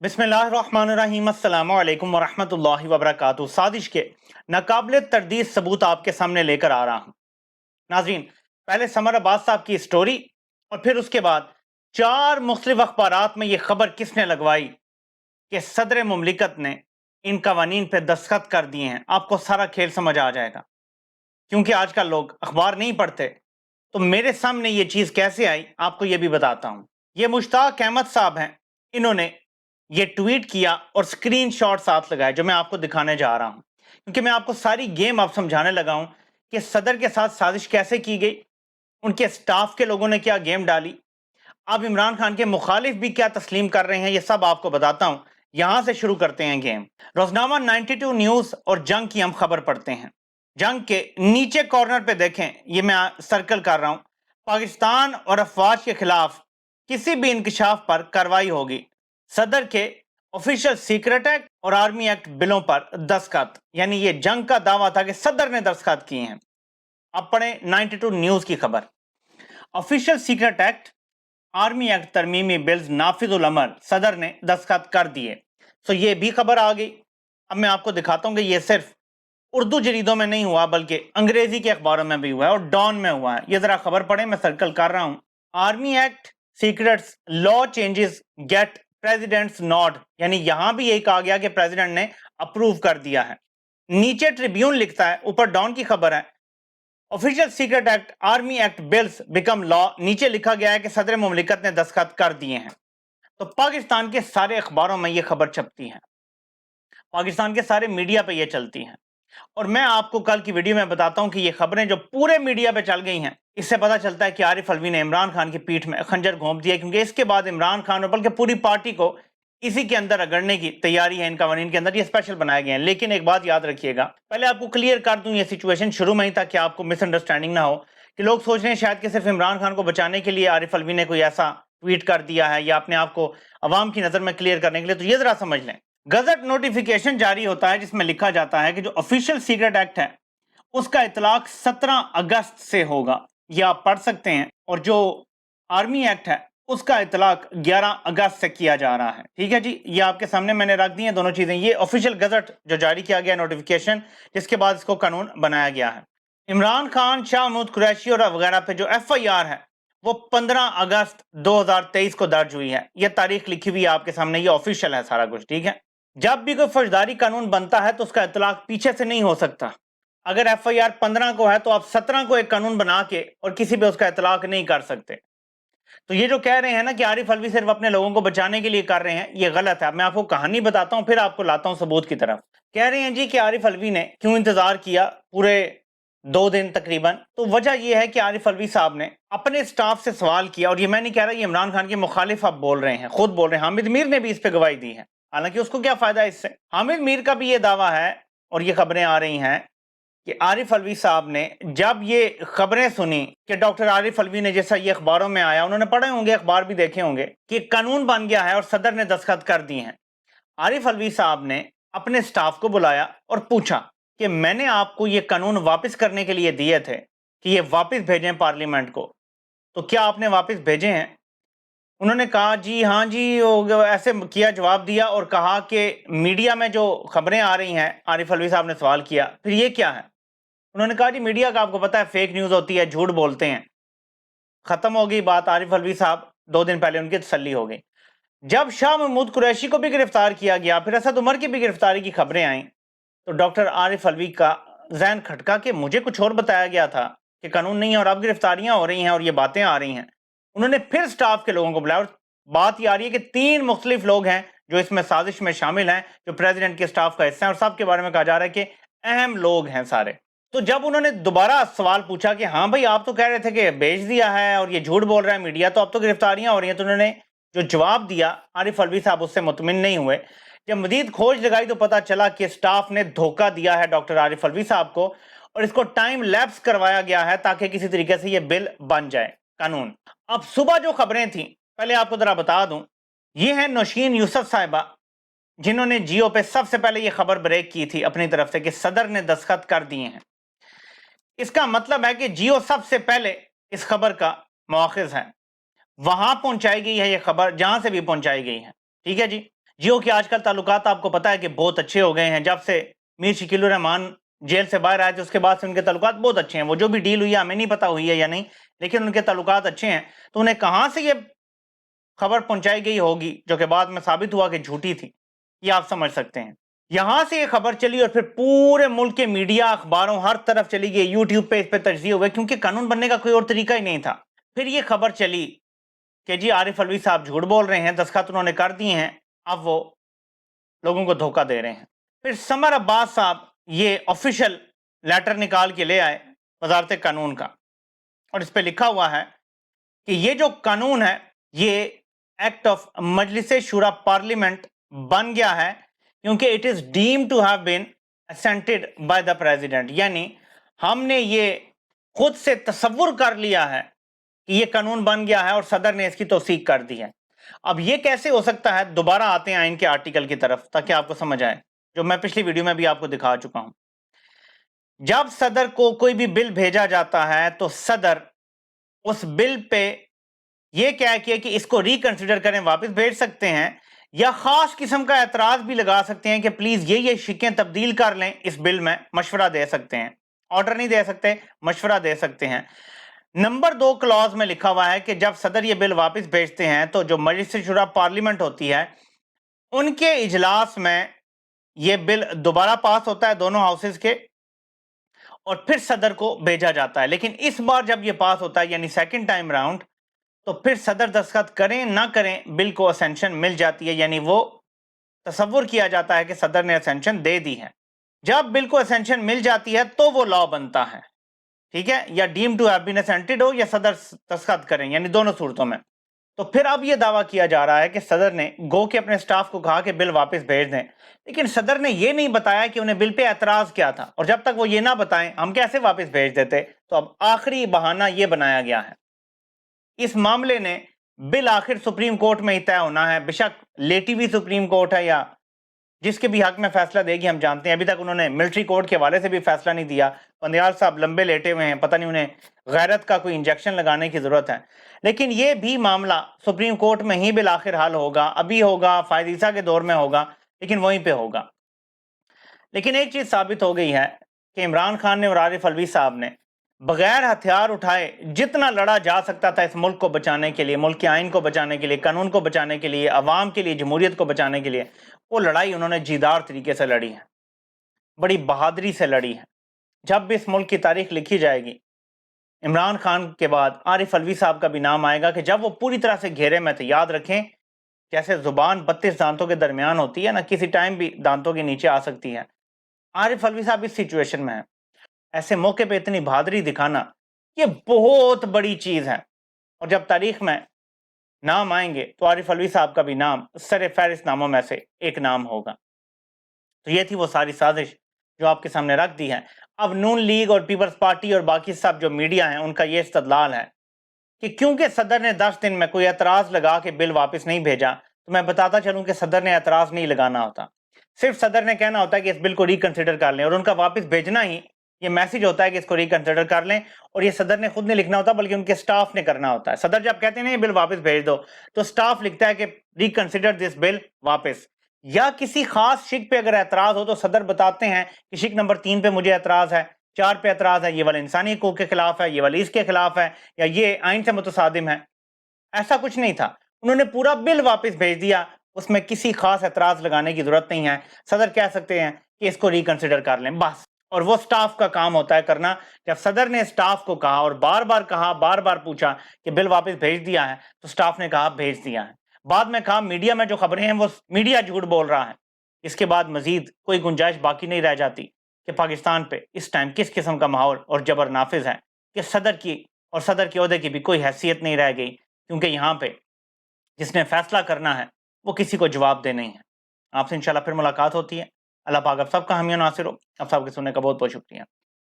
बिस्मिल्लाहिर्रहमानिर्रहीम अस्सलामु अलैकुम वरहमतुल्लाहि वबरकातुहू। साजिश के नाकाबिले तरदीद सबूत आपके सामने लेकर आ रहा हूँ। नाजरीन, पहले समर अब्बास साहब की स्टोरी और फिर उसके बाद 4 मुख्तलिफ अखबारात में ये खबर किसने लगवाई कि सदर मुमलिकत ने इन कवानीन पे दस्तखत कर दिए हैं। आपको सारा खेल समझ आ जाएगा। क्योंकि आजकल लोग अखबार नहीं पढ़ते, तो मेरे सामने ये चीज़ कैसे आई आपको ये भी बताता हूँ। ये मुश्ताक अहमद साहब हैं, इन्होंने ये ट्वीट किया और स्क्रीनशॉट साथ लगाए जो मैं आपको दिखाने जा रहा हूं, क्योंकि मैं आपको सारी गेम अब समझाने लगा हूं कि सदर के साथ साजिश कैसे की गई, उनके स्टाफ के लोगों ने क्या गेम डाली, अब इमरान खान के मुखालिफ भी क्या तस्लीम कर रहे हैं, ये सब आपको बताता हूं। यहां से शुरू करते हैं गेम। रोजनामा 92 न्यूज और जंग की हम खबर पढ़ते हैं। जंग के नीचे कॉर्नर पे देखें, ये मैं सर्कल कर रहा हूं, पाकिस्तान और अफवाज के खिलाफ किसी भी इंकशाफ पर कार्रवाई होगी। सदर के ऑफिशियल सीक्रेट एक्ट और आर्मी एक्ट बिलों पर दस्तखत, यानी ये जंग का दावा था कि सदर ने दस्तखत किए हैं। अब पढ़े 92 न्यूज की खबर। Official secret act, army act तरमीमी बिल्स नाफिजुल अमल, सदर ने दस्तखत कर दिए। तो ये भी खबर आ गई। अब मैं आपको दिखाता हूं कि ये सिर्फ उर्दू जरीदों में नहीं हुआ बल्कि अंग्रेजी के अखबारों में भी हुआ है और डॉन में हुआ है। ये जरा खबर पढ़े, मैं सर्कल कर रहा हूं। Army act secrets law changes get president's nod, यानी यहां भी यही कहा गया कि प्रेसिडेंट ने अप्रूव कर दिया है। नीचे ट्रिब्यून लिखता है, ऊपर डॉन की खबर है। Official secret act army act bills become law, नीचे लिखा गया है कि सदर मुमलिकत ने दस्तखत कर दिए हैं। तो पाकिस्तान के सारे अखबारों में यह खबर छपती है, पाकिस्तान के सारे मीडिया पे ये चलती हैं, और मैं आपको कल की वीडियो में बताता हूं कि ये खबरें जो पूरे मीडिया पे चल गई हैं, इससे पता चलता है कि आरिफ अलवी ने इमरान खान की पीठ में खंजर घोंप दिया, क्योंकि इसके बाद इमरान खान और बल्कि पूरी पार्टी को इसी के अंदर रगड़ने की तैयारी है। इन कवानीन के अंदर ये स्पेशल बनाए गए हैं। लेकिन एक बात याद रखिएगा, पहले आपको क्लियर कर दूं ये सिचुएशन शुरू में ही, ताकि आपको मिसअंडरस्टैंडिंग ना हो कि लोग सोच रहे हैं शायद कि सिर्फ इमरान खान को बचाने के लिए आरिफ अलवी ने कोई ऐसा ट्वीट कर दिया है या अपने आप को अवाम की नजर में क्लियर करने के लिए। तो ये जरा समझ लें, गजट नोटिफिकेशन जारी होता है जिसमें लिखा जाता है कि जो ऑफिशियल सीक्रेट एक्ट है उसका इतलाक 17 अगस्त से होगा, ये आप पढ़ सकते हैं। और जो आर्मी एक्ट है उसका इतलाक 11 अगस्त से किया जा रहा है। ठीक है जी, ये आपके सामने मैंने रख दी हैं दोनों चीजें। ये ऑफिशियल गजट जो जारी किया गया नोटिफिकेशन, जिसके बाद इसको कानून बनाया गया है। इमरान खान, शाह महमूद कुरैशी और वगैरह पे जो FIR है वो 15 अगस्त 2023 को दर्ज हुई है। ये तारीख लिखी हुई है आपके सामने, ये ऑफिशियल है सारा कुछ। ठीक है, जब भी कोई फौजदारी कानून बनता है तो उसका इतलाक पीछे से नहीं हो सकता। अगर FIR 15 को है तो आप 17 को एक कानून बना के और किसी पे उसका इतलाक नहीं कर सकते। तो ये जो कह रहे हैं ना कि आरिफ अलवी सिर्फ अपने लोगों को बचाने के लिए कर रहे हैं, ये गलत है। मैं आपको कहानी बताता हूं, फिर आपको लाता हूं सबूत की तरफ। कह रहे हैं जी कि आरिफ अलवी ने क्यों इंतजार किया पूरे 2 दिन तकरीबन, तो वजह यह है कि आरिफ अलवी साहब ने अपने स्टाफ से सवाल किया, और ये मैं नहीं कह रहा, ये इमरान खान के मुखालिफ आप बोल रहे हैं, खुद बोल रहे हैं। हामिद मीर ने भी इस पे गवाही दी है, हालांकि उसको क्या फायदा इससे। हामिद मीर का भी ये दावा है और ये खबरें आ रही हैं कि आरिफ अलवी साहब ने जब ये खबरें सुनी कि डॉक्टर आरिफ अलवी ने, जैसा ये अखबारों में आया, उन्होंने पढ़े होंगे, अखबार भी देखे होंगे, कि कानून बन गया है और सदर ने दस्तखत कर दिए हैं। आरिफ अलवी साहब ने अपने स्टाफ को बुलाया और पूछा कि मैंने आपको ये कानून वापस करने के लिए दिए थे कि ये वापस भेजें पार्लियामेंट को, तो क्या आपने वापस भेजे हैं? उन्होंने कहा जी हाँ जी, ऐसे किया, जवाब दिया और कहा कि मीडिया में जो खबरें आ रही हैं, आरिफ अलवी साहब ने सवाल किया, फिर ये क्या है? उन्होंने कहा जी मीडिया का आपको पता है फेक न्यूज होती है, झूठ बोलते हैं। खत्म हो गई बात। आरिफ अलवी साहब 2 दिन पहले उनकी तसल्ली हो गई। जब शाह महमूद कुरैशी को भी गिरफ्तार किया गया, फिर असद उमर की भी गिरफ्तारी की खबरें आई, तो डॉक्टर आरिफ अलवी का जहन खटका कि मुझे कुछ और बताया गया था कि कानून नहीं है और अब गिरफ्तारियां हो रही हैं और ये बातें आ रही हैं। उन्होंने फिर स्टाफ के लोगों को बुलाया और बात ये आ रही है कि 3 मुख्तलिफ लोग हैं जो इसमें साजिश में शामिल हैं, जो प्रेसिडेंट के स्टाफ का हिस्सा है, और सबके बारे में कहा जा रहा है कि अहम लोग हैं सारे। तो जब उन्होंने दोबारा सवाल पूछा कि हाँ भाई आप तो कह रहे थे कि भेज दिया है और ये झूठ बोल रहा है मीडिया, तो अब तो गिरफ्तारियां हो रही हैं, तो उन्होंने जो जवाब दिया, आरिफ अलवी साहब उससे मुतमिन नहीं हुए। जब मजीद खोज लगाई तो पता चला कि स्टाफ ने धोखा दिया है डॉक्टर आरिफ अलवी साहब को, और इसको टाइम लैप्स करवाया गया है ताकि किसी तरीके से ये बिल बन जाए, कानून। अब सुबह जो खबरें थी, पहले आपको जरा बता दूं, ये है नौशीन यूसुफ साहिबा, जिन्होंने जियो पे सबसे पहले ये खबर ब्रेक की थी अपनी तरफ से कि सदर ने दस्तखत कर दिए हैं। इसका मतलब है कि जियो सबसे पहले इस खबर का मौखिज है, वहां पहुंचाई गई है ये खबर, जहां से भी पहुंचाई गई है। ठीक है जी, जियो के आजकल ताल्लुकात आपको पता है कि बहुत अच्छे हो गए हैं। जब से मीर शकील रहमान जेल से बाहर आए थे उसके बाद से उनके ताल्लुकात बहुत अच्छे हैं। वो जो भी डील हुई है हमें नहीं पता हुई है या नहीं, लेकिन उनके ताल्लुकात अच्छे हैं। तो उन्हें कहाँ से ये खबर पहुंचाई गई होगी जो कि बाद में साबित हुआ कि झूठी थी, ये आप समझ सकते हैं। यहां से ये खबर चली और फिर पूरे मुल्क के मीडिया, अखबारों, हर तरफ चली गई, यूट्यूब पे इस पे तजज़िये हुए, क्योंकि कानून बनने का कोई और तरीका ही नहीं था। फिर ये खबर चली कि जी आरिफ अलवी साहब झूठ बोल रहे हैं, दस्तखत उन्होंने कर दिए हैं, अब वो लोगों को धोखा दे रहे हैं। फिर समर अब्बास साहब ये ऑफिशियल लेटर निकाल के ले आए वजारत कानून का, और इस पे लिखा हुआ है कि ये जो कानून है ये act of Majlis Shura parliament बन गया है क्योंकि it is deemed to have been assented by the president. यानी हमने ये खुद से तसव्वुर कर लिया है कि ये कानून बन गया है और सदर ने इसकी तौसीक कर दी है। अब ये कैसे हो सकता है, दोबारा आते हैं आइन के आर्टिकल की तरफ ताकि आपको समझ आए, जो मैं पिछली वीडियो में भी आपको दिखा चुका हूं। जब सदर को कोई भी बिल भेजा जाता है तो सदर उस बिल पे ये क्या किया कि इसको रिकंसिडर करें, वापस भेज सकते हैं, या खास किस्म का एतराज भी लगा सकते हैं कि प्लीज ये शिकें तब्दील कर लें इस बिल में, मशवरा दे सकते हैं। ऑर्डर नहीं दे सकते, मशवरा दे सकते हैं। नंबर 2 क्लॉज में लिखा हुआ है कि जब सदर ये बिल वापस भेजते हैं तो जो मजलिस शुरा पार्लियामेंट होती है उनके इजलास में ये बिल दोबारा पास होता है दोनों हाउसेस के, और फिर सदर को भेजा जाता है। लेकिन इस बार जब ये पास होता है यानी सेकंड टाइम राउंड, तो फिर सदर दस्तखत करें ना करें बिल को असेंशन मिल जाती है, यानी वो तसव्वुर किया जाता है कि सदर ने असेंशन दे दी है। जब बिल को असेंशन मिल जाती है तो वो लॉ बनता है, ठीक है, या deem to have been assented हो या सदर दस्तखत करें, यानी दोनों सूरतों में। तो फिर अब ये दावा किया जा रहा है कि सदर ने गो के अपने स्टाफ को कहा कि बिल वापस भेज दें, लेकिन सदर ने ये नहीं बताया कि उन्हें बिल पे एतराज क्या था, और जब तक वो ये ना बताएं हम कैसे वापस भेज देते। तो अब आखिरी बहाना ये बनाया गया है। इस मामले ने बिल आखिर सुप्रीम कोर्ट में ही तय होना है, बेशक लेटी हुई सुप्रीम कोर्ट है या जिसके भी हक में फैसला देगी हम जानते हैं। अभी तक उन्होंने मिलिट्री कोर्ट के हवाले से भी फैसला नहीं दिया। पंडियाल साहब लंबे लेटे हुए हैं, पता नहीं उन्हें गैरत का कोई इंजेक्शन लगाने की जरूरत है। लेकिन ये भी मामला सुप्रीम कोर्ट में ही बिल आखिर हल होगा, अभी होगा, फायदीसा के दौर में होगा, लेकिन वहीं पे होगा। लेकिन एक चीज साबित हो गई है कि इमरान खान ने और आरिफ अलवी साहब ने बगैर हथियार उठाए जितना लड़ा जा सकता था इस मुल्क को बचाने के लिए, मुल्क के आइन को बचाने के लिए, कानून को बचाने के लिए, अवाम के लिए, जमहूरियत को बचाने के लिए, वो लड़ाई उन्होंने जीदार तरीके से लड़ी है, बड़ी बहादुरी से लड़ी है। जब भी इस मुल्क की तारीख लिखी जाएगी इमरान खान के बाद आरिफ अलवी साहब का भी नाम आएगा कि जब वो पूरी तरह से घेरे में थे। याद रखें जैसे जुबान 32 दांतों के दरमियान होती है ना, किसी टाइम भी दांतों के नीचे आ सकती है। आरिफ अलवी साहब इस सिचुएशन में है। ऐसे मौके पे इतनी बहादुरी दिखाना ये बहुत बड़ी चीज है, और जब तारीख में नाम आएंगे तो आरिफ अलवी साहब का भी नाम सर फहरिस्त नामों में से एक नाम होगा। तो ये थी वो सारी साजिश जो आपके सामने रख दी है। अब नून लीग और पीपल्स पार्टी और बाकी सब जो मीडिया है उनका ये इस्तदलाल है कि क्योंकि सदर ने 10 दिन में कोई एतराज लगा के बिल वापस नहीं भेजा, तो मैं बताता चलूं कि सदर ने एतराज नहीं लगाना होता। सिर्फ सदर ने कहना होता है कि इस बिल को रिकंसिडर कर लें, और उनका वापस भेजना ही ये मैसेज होता है कि इसको रिकंसिडर कर लें। और ये सदर ने खुद नहीं लिखना होता बल्कि उनके स्टाफ ने करना होता है। सदर जब कहते हैं ना ये बिल वापस भेज दो, तो स्टाफ लिखता है कि रिकंसिडर दिस बिल वापस। या किसी खास शिक पे अगर एतराज हो तो सदर बताते हैं कि शिक नंबर 3 पे मुझे एतराज है, 4 पे एतराज है, ये वाला इंसानी हकूक के खिलाफ है, ये वाला इसके खिलाफ है, या ये आइन से मुतसादिम है। ऐसा कुछ नहीं था, उन्होंने पूरा बिल वापस भेज दिया, उसमें किसी खास एतराज लगाने की जरूरत नहीं है। सदर कह सकते हैं कि इसको रिकंसिडर कर लें बस, और वो स्टाफ का काम होता है करना। जब सदर ने स्टाफ को कहा और बार बार कहा, बार बार पूछा कि बिल वापस भेज दिया है, तो स्टाफ ने कहा भेज दिया है। बाद में कहा मीडिया में जो खबरें हैं वो मीडिया झूठ बोल रहा है। इसके बाद मजीद कोई गुंजाइश बाकी नहीं रह जाती कि पाकिस्तान पे इस टाइम किस किस्म का माहौल और जबर नाफिज है कि सदर की और सदर के ओहदे की भी कोई हैसियत नहीं रह गई, क्योंकि यहाँ पे जिसने फैसला करना है वो किसी को जवाब दे नहीं है। आपसे इंशाल्लाह फिर मुलाकात होती है। अल्लाह पाक आप सबका हामी नासिर हो। आप सबके सुनने का बहुत बहुत शुक्रिया।